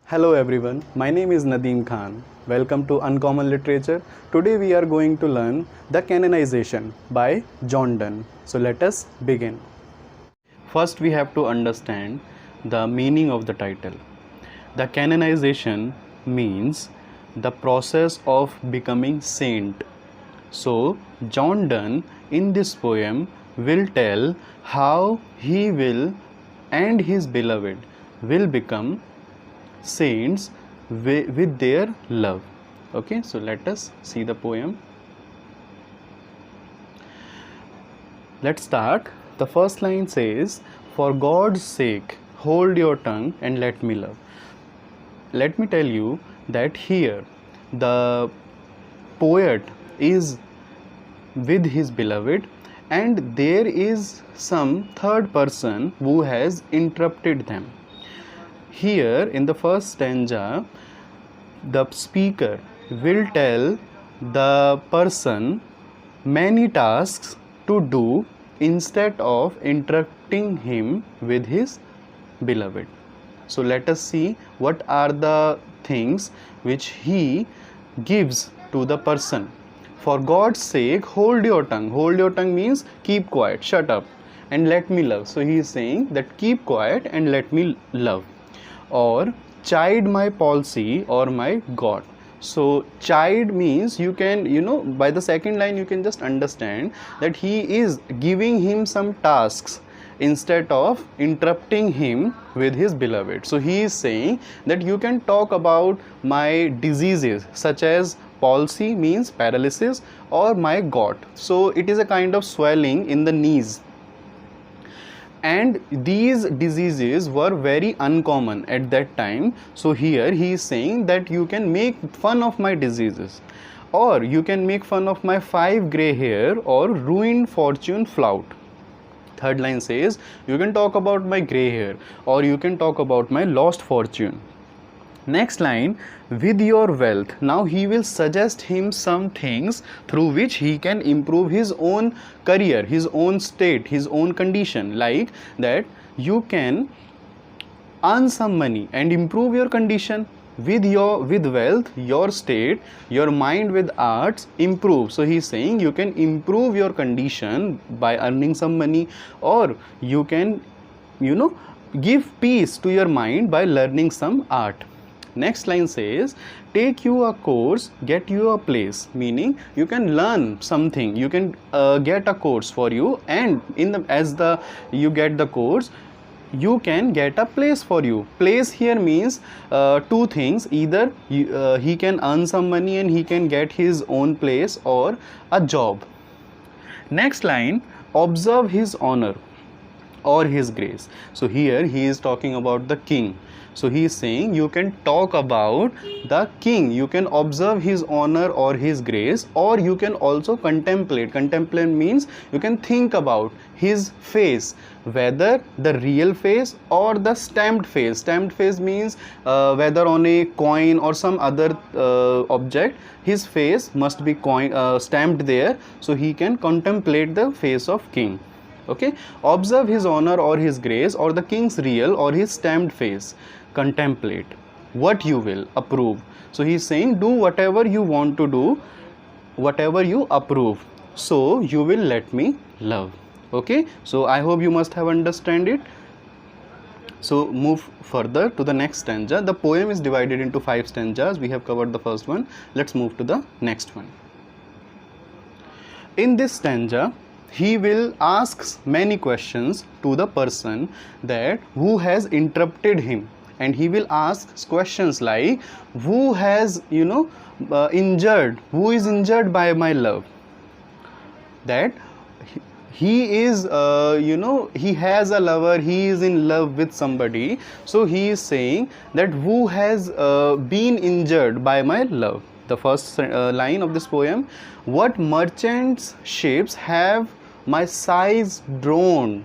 Hello everyone, my name is Nadeem Khan. Welcome to Uncommon Literature. Today we are going to learn The Canonization by John Donne. So let us begin. First we have to understand the meaning of the title. The canonization means the process of becoming saint. So John Donne in this poem will tell how he will and his beloved will become saints with their love. Okay, so let us see the poem. Let's start. The first line says, "For God's sake, hold your tongue and let me love." Let me tell you that here the poet is with his beloved, and there is some third person who has interrupted them. Here in the first stanza, the speaker will tell the person many tasks to do instead of interrupting him with his beloved. So let us see what are the things which he gives to the person. For God's sake, hold your tongue. Hold your tongue means keep quiet, shut up, and let me love. So he is saying that keep quiet and let me love. Or chide my palsy or my God. So chide means you can, by the second line you can just understand that he is giving him some tasks instead of interrupting him with his beloved. So he is saying that you can talk about my diseases such as palsy means paralysis, or my gout. So it is a kind of swelling in the knees. And these diseases were very uncommon at that time. So here he is saying that you can make fun of my diseases, or you can make fun of my 5 grey hair or ruined fortune flout. Third line says you can talk about my grey hair, or you can talk about my lost fortune. Next line, with your wealth. Now he will suggest him some things through which he can improve his own career, his own state, his own condition. Like that you can earn some money and improve your condition. With wealth, your state, your mind with arts improve. So he is saying you can improve your condition by earning some money, or you can give peace to your mind by learning some art. Next line says, take you a course, get you a place, meaning you can learn something, you can get a course for you, and you get the course, you can get a place for you. Place here means two things: either he can earn some money and he can get his own place, or a job. Next line, observe his honor or his grace. So here he is talking about the king. So he is saying you can talk about the king, you can observe his honor or his grace, or you can also contemplate. Contemplate means you can think about his face, whether the real face or the stamped face. Stamped face means whether on a coin or some other object, his face must be stamped there, so he can contemplate the face of king. Okay, observe his honor or his grace, or the king's real or his stamped face. Contemplate what you will approve. So he is saying do whatever you want to do, whatever you approve, so you will let me love. Okay, so I hope you must have understand it. So move further to the next stanza. The poem is divided into 5 stanzas. We have covered the first one. Let's move to the next one. In this stanza, he will ask many questions to the person that who has interrupted him, and he will ask questions like who has injured, who is injured by my love. That he is he has a lover, he is in love with somebody. So he is saying that who has been injured by my love. The first line of this poem, what merchants' ships have my sighs drawn.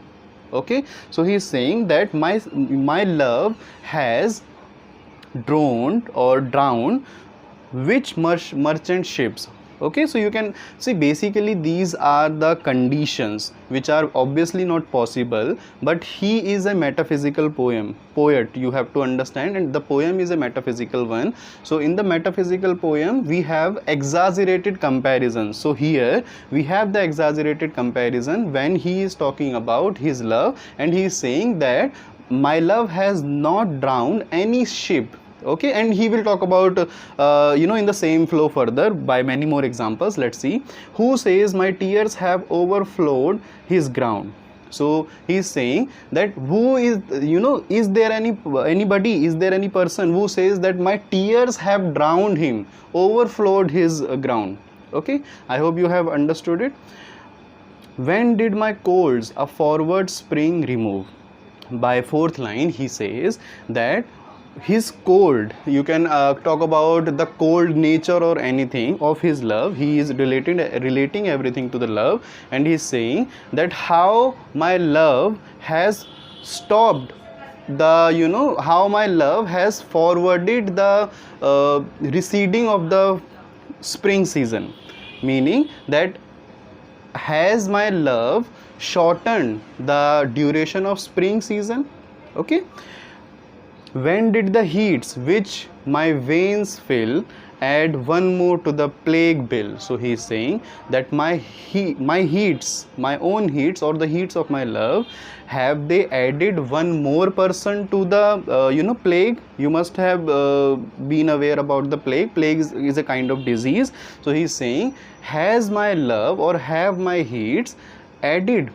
Okay, so he is saying that my love has drowned or drowned which merchant ships. Okay, so you can see basically these are the conditions which are obviously not possible, but he is a metaphysical poet, you have to understand, and the poem is a metaphysical one. So in the metaphysical poem we have exaggerated comparisons. So here we have the exaggerated comparison when he is talking about his love, and he is saying that my love has not drowned any ship. Okay, and he will talk about in the same flow further by many more examples. Let's see. Who says my tears have overflowed his ground? So he is saying that who is, is there anybody, is there any person who says that my tears have drowned him, overflowed his ground? Okay, I hope you have understood it. When did my colds a forward spring remove? By fourth line he says that his cold, you can talk about the cold nature or anything of his love. He is relating everything to the love, and he is saying that how my love has stopped the, how my love has forwarded the receding of the spring season, meaning that has my love shortened the duration of spring season. Okay, when did the heats which my veins fill add one more to the plague bill? So he is saying that my heats, my own heats or the heats of my love, have they added one more person to the plague? You must have been aware about the plague. Plague is a kind of disease. So he is saying, has my love or have my heats added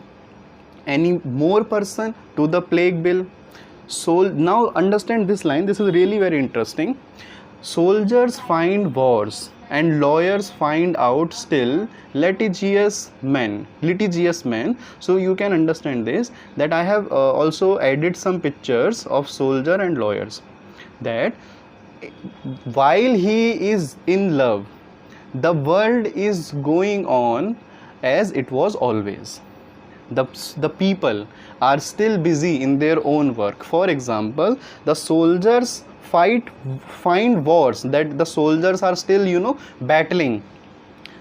any more person to the plague bill? So now understand this line, this is really very interesting. Soldiers find wars and lawyers find out still litigious men. So you can understand this, that I have also added some pictures of soldier and lawyers, that while he is in love, the world is going on as it was always. The people are still busy in their own work. For example, the soldiers find wars, that the soldiers are still battling,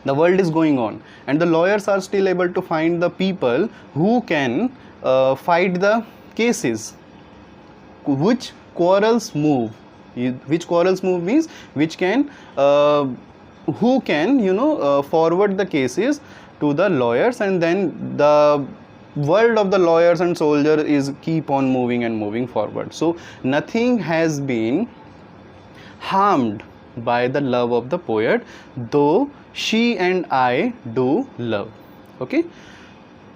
the world is going on, and the lawyers are still able to find the people who can fight the cases. Which quarrels move means which can who can forward the cases to the lawyers, and then the world of the lawyers and soldier is keep on moving forward. So nothing has been harmed by the love of the poet, though she and I do love. Okay,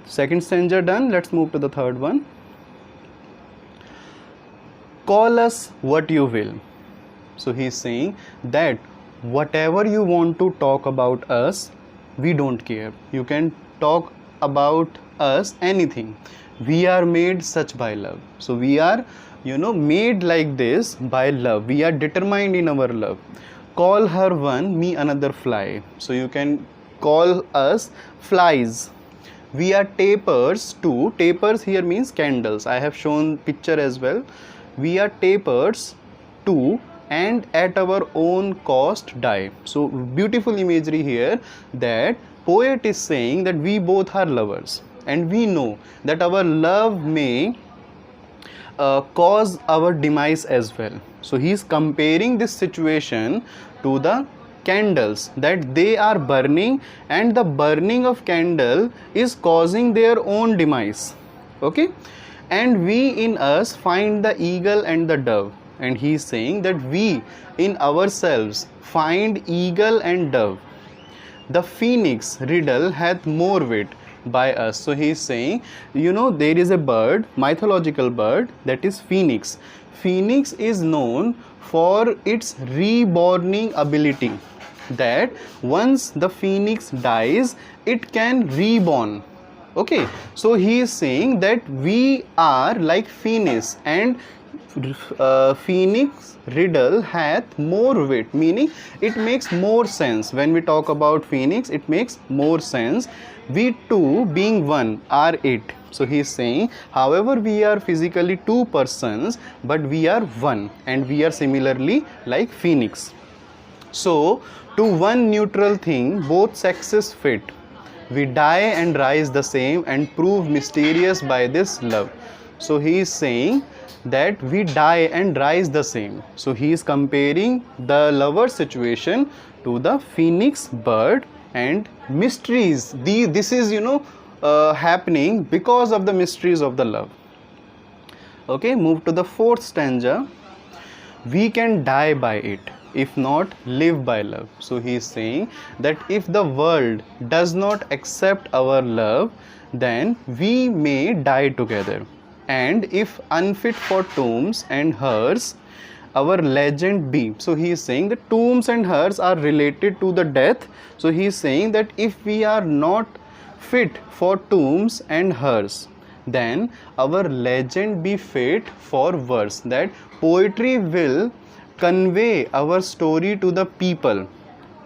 second stanza done. Let's move to the third one. Call us what you will. So he is saying that whatever you want to talk about us, we don't care. You can talk about us anything. We are made such by love. So we are made like this by love. We are determined in our love. Call her one, me another fly. So you can call us flies. We are tapers too. Tapers here means candles. I have shown picture as well. We are tapers too, and at our own cost die. So beautiful imagery here, that poet is saying that we both are lovers, and we know that our love may cause our demise as well. So he is comparing this situation to the candles, that they are burning, and the burning of candle is causing their own demise. Okay, and we in us find the eagle and the dove. And he is saying that we in ourselves find eagle and dove. The phoenix riddle hath more wit by us. So he is saying, there is a bird, mythological bird, that is phoenix. Phoenix is known for its reborning ability, that once the phoenix dies, it can reborn. Okay, so he is saying that we are like phoenix, and phoenix riddle hath more wit, meaning it makes more sense. When we talk about phoenix, it makes more sense. We two being one are it. So he is saying, however we are physically two persons, but we are one, and we are similarly like phoenix. So, to one neutral thing, both sexes fit. We die and rise the same and prove mysterious by this love. So, he is saying that we die and rise the same. So, he is comparing the lover situation to the phoenix bird and mysteries. This is, happening because of the mysteries of the love. Okay, move to the fourth stanza. We can die by it, if not live by love. So he is saying that if the world does not accept our love, then we may die together. And if unfit for tombs and hearse, our legend be. So he is saying that tombs and hearse are related to the death. So he is saying that if we are not fit for tombs and hearse, then our legend be fit for verse. That poetry will convey our story to the people,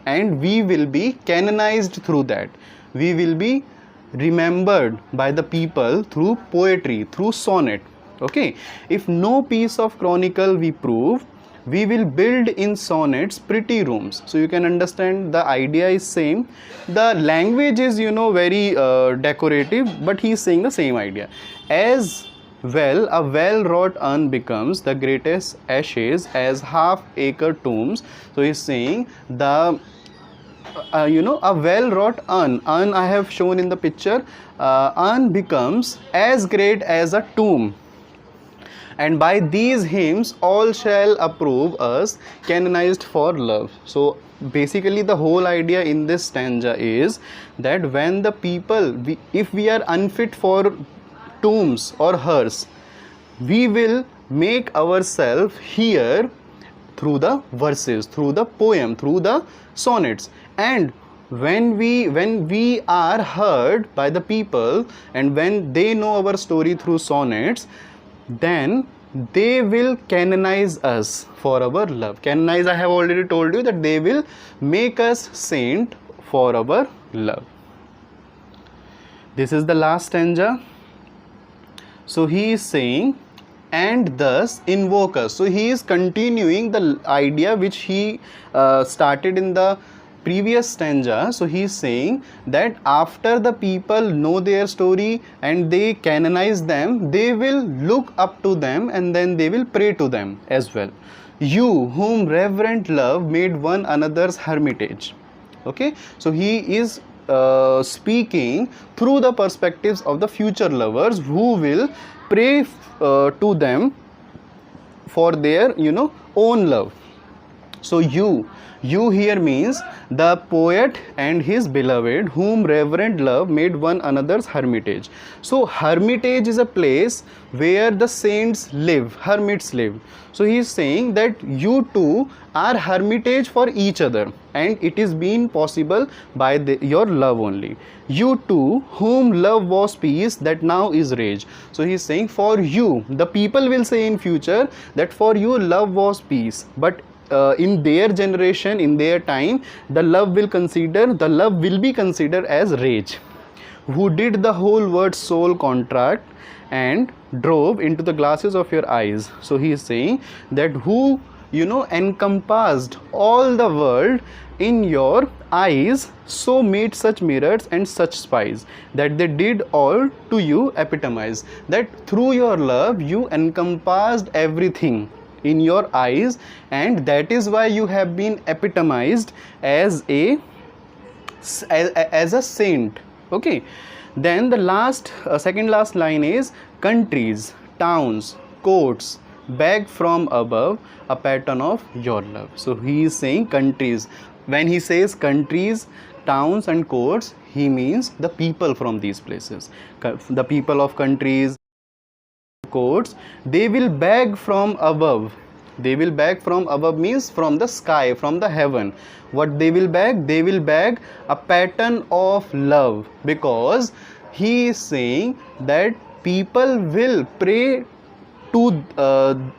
and we will be canonized through that. We will be remembered by the people through poetry, through sonnet. Okay, if no piece of chronicle we prove, we will build in sonnets pretty rooms. So you can understand the idea is same. The language is very decorative, but he is saying the same idea. As well, a well-wrought urn becomes the greatest ashes as half-acre tombs. So he is saying the a well-wrought urn I have shown in the picture, urn becomes as great as a tomb. And by these hymns all shall approve us canonized for love. So basically the whole idea in this stanza is that when the people, if we are unfit for tombs or hearse, we will make ourselves here through the verses, through the poem, through the sonnets. And when we are heard by the people, and when they know our story through sonnets, then they will canonize us for our love. Canonize, I have already told you that they will make us saint for our love. This is the last stanza. So he is saying, and thus invoke us. So he is continuing the idea which he started in the previous stanza. So he is saying that after the people know their story and they canonize them, they will look up to them and then they will pray to them as well. You whom reverent love made one another's hermitage. Okay, so he is speaking through the perspectives of the future lovers who will pray to them for their own love. So you here means the poet and his beloved whom reverent love made one another's hermitage. So hermitage is a place where the saints live, hermits live. So he is saying that you two are hermitage for each other, and it is been possible by your love only. You two whom love was peace, that now is rage. So he is saying for you, the people will say in future that for you love was peace, but in their generation, in their time, the love will be considered as rage. Who did the whole word soul contract and drove into the glasses of your eyes. So he is saying that who encompassed all the world in your eyes, so made such mirrors and such spies, that they did all to you epitomize. That through your love you encompassed everything in your eyes, and that is why you have been epitomized as a saint. Okay, then the second last line is countries, towns, courts beg from above a pattern of your love. So he is saying countries. When he says countries, towns and courts, he means the people from these places. The people of countries, courts, they will beg from above. They will beg from above means from the sky, from the heaven. What they will beg? They will beg a pattern of love, because he is saying that people will pray to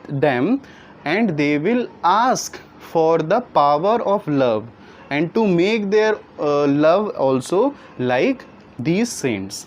them, and they will ask for the power of love and to make their love also like these saints.